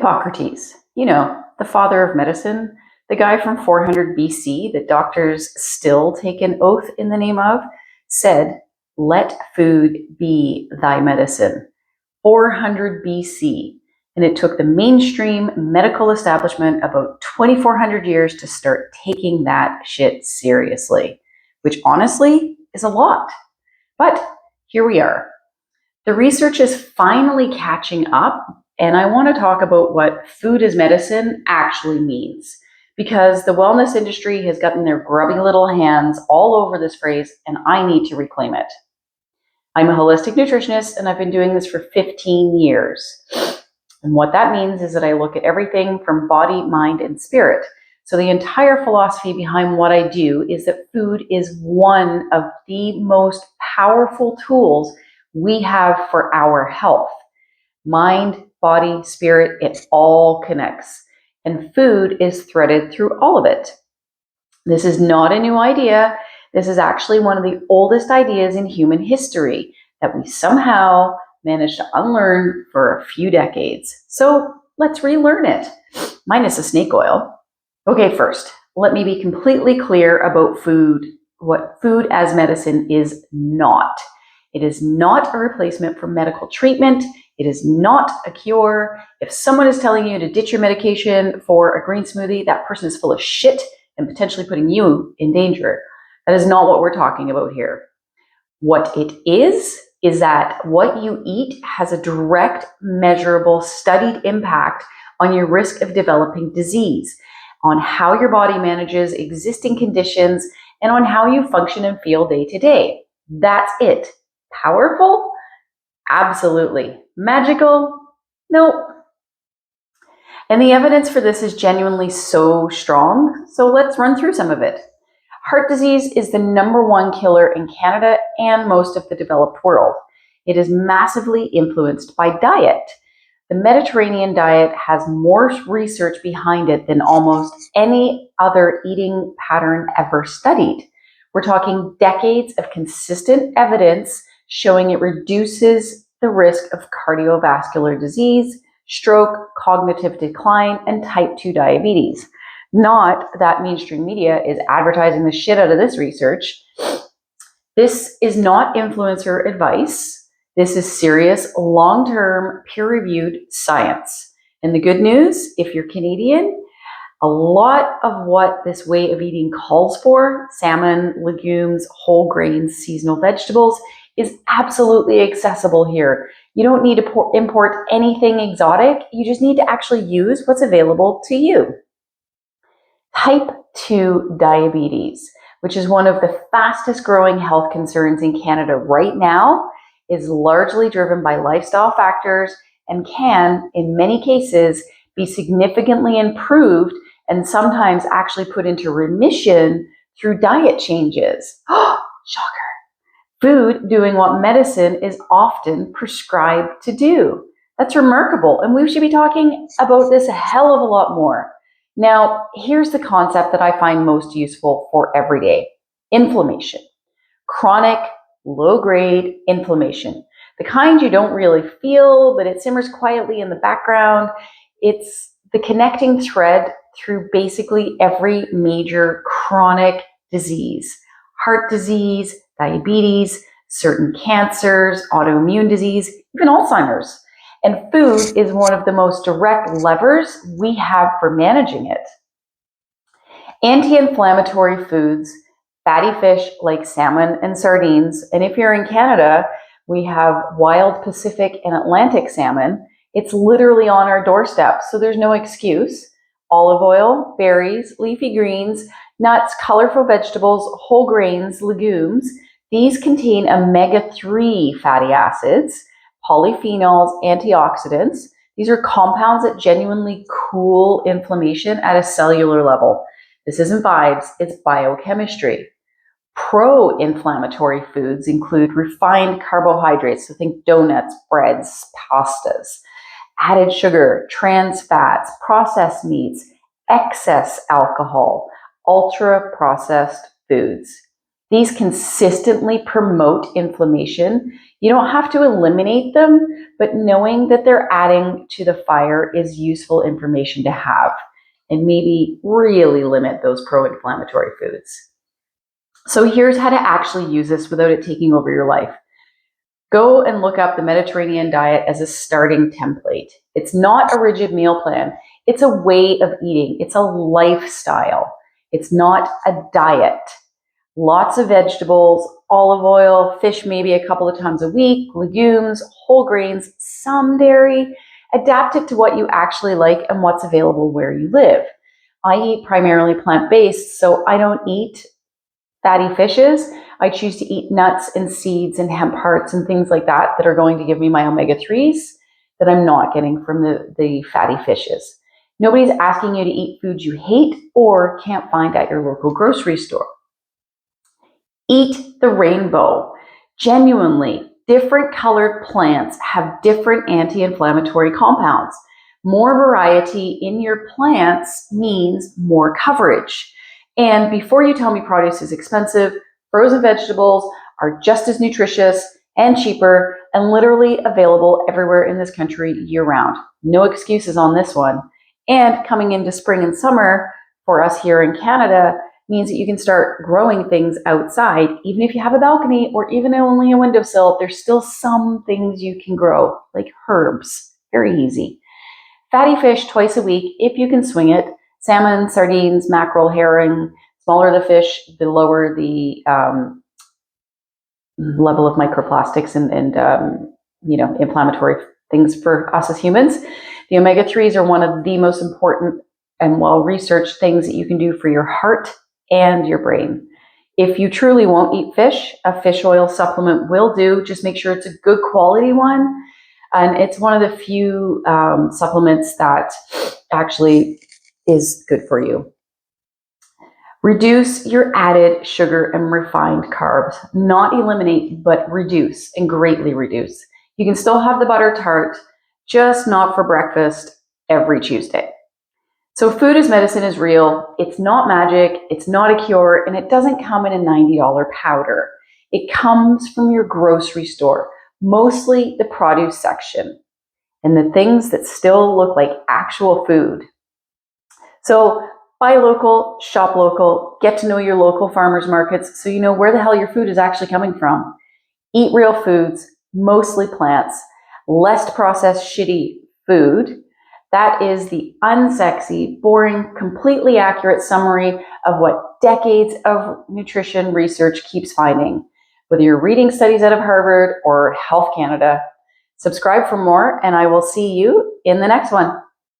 Hippocrates, the father of medicine, the guy from 400 BC that doctors still take an oath in the name of, said, "Let food be thy medicine." 400 BC. And it took the mainstream medical establishment about 2,400 years to start taking that shit seriously, which honestly is a lot. But here we are. The research is finally catching up, and I want to talk about what food as medicine actually means, because the wellness industry has gotten their grubby little hands all over this phrase, and I need to reclaim it. I'm a holistic nutritionist, and I've been doing this for 15 years. And what that means is that I look at everything from body, mind, and spirit. So the entire philosophy behind what I do is that food is one of the most powerful tools we have for our health. Mind, body, spirit, it all connects. And food is threaded through all of it. This is not a new idea. This is actually one of the oldest ideas in human history that we somehow managed to unlearn for a few decades. So let's relearn it, minus the snake oil. Okay, first, let me be completely clear about food, what food as medicine is not. It is not a replacement for medical treatment. It is not a cure. If someone is telling you to ditch your medication for a green smoothie, that person is full of shit and potentially putting you in danger. That is not what we're talking about here. What it is that what you eat has a direct, measurable, studied impact on your risk of developing disease, on how your body manages existing conditions, and on how you function and feel day to day. That's it. Powerful? Absolutely. Magical? Nope. And the evidence for this is genuinely so strong, so let's run through some of it. Heart disease is the #1 killer in Canada and most of the developed world. It is massively influenced by diet. The Mediterranean diet has more research behind it than almost any other eating pattern ever studied. We're talking decades of consistent evidence showing it reduces the risk of cardiovascular disease, stroke, cognitive decline, and type 2 diabetes. Not that mainstream media is advertising the shit out of this research. This is not influencer advice. This is serious, long-term, peer-reviewed science. And the good news, if you're Canadian, a lot of what this way of eating calls for, salmon, legumes, whole grains, seasonal vegetables, is absolutely accessible here. You don't need to import anything exotic. You just need to actually use what's available to you. Type 2 diabetes, which is one of the fastest growing health concerns in Canada right now, is largely driven by lifestyle factors and can, in many cases, be significantly improved and sometimes actually put into remission through diet changes. Shocker. Food doing what medicine is often prescribed to do. That's remarkable, and we should be talking about this a hell of a lot more. Now, here's the concept that I find most useful for everyday. Inflammation. Chronic, low-grade inflammation. The kind you don't really feel, but it simmers quietly in the background. It's the connecting thread through basically every major chronic disease. Heart disease, diabetes, certain cancers, autoimmune disease, even Alzheimer's. And food is one of the most direct levers we have for managing it. Anti-inflammatory foods, fatty fish like salmon and sardines, and if you're in Canada, we have wild Pacific and Atlantic salmon. It's literally on our doorstep, so there's no excuse. Olive oil, berries, leafy greens, nuts, colorful vegetables, whole grains, legumes. These contain omega-3 fatty acids, polyphenols, antioxidants. These are compounds that genuinely cool inflammation at a cellular level. This isn't vibes, it's biochemistry. Pro-inflammatory foods include refined carbohydrates, so think donuts, breads, pastas, added sugar, trans fats, processed meats, excess alcohol, ultra-processed foods. These consistently promote inflammation. You don't have to eliminate them, but knowing that they're adding to the fire is useful information to have, and maybe really limit those pro-inflammatory foods. So here's how to actually use this without it taking over your life. Go and look up the Mediterranean diet as a starting template. It's not a rigid meal plan. It's a way of eating. It's a lifestyle. It's not a diet. Lots of vegetables, olive oil, fish maybe a couple of times a week, legumes, whole grains, some dairy. Adapt it to what you actually like and what's available where you live. I eat primarily plant-based, so I don't eat fatty fishes. I choose to eat nuts and seeds and hemp hearts and things like that that are going to give me my omega-3s that I'm not getting from the fatty fishes. Nobody's asking you to eat foods you hate or can't find at your local grocery store. Eat the rainbow. Genuinely, different colored plants have different anti-inflammatory compounds. More variety in your plants means more coverage. And before you tell me produce is expensive, frozen vegetables are just as nutritious and cheaper and literally available everywhere in this country year-round. No excuses on this one. And coming into spring and summer for us here in Canada means that you can start growing things outside. Even if you have a balcony or even only a windowsill, there's still some things you can grow, like herbs. Very easy. Fatty fish twice a week if you can swing it. Salmon, sardines, mackerel, herring. Smaller the fish, the lower the level of microplastics and inflammatory things for us as humans. The omega-3s are one of the most important and well-researched things that you can do for your heart and your brain. If you truly won't eat fish, a fish oil supplement will do. Just make sure it's a good quality one. And it's one of the few supplements that actually is good for you. Reduce your added sugar and refined carbs. Not eliminate, but reduce, and greatly reduce. You can still have the butter tart, just not for breakfast every Tuesday. So food as medicine is real. It's not magic, it's not a cure, and it doesn't come in a $90 powder. It comes from your grocery store, mostly the produce section, and the things that still look like actual food. So buy local, shop local, get to know your local farmers markets so you know where the hell your food is actually coming from. Eat real foods, mostly plants, less processed shitty food. That is the unsexy, boring, completely accurate summary of what decades of nutrition research keeps finding, whether you're reading studies out of Harvard or Health Canada. Subscribe for more, and I will see you in the next one.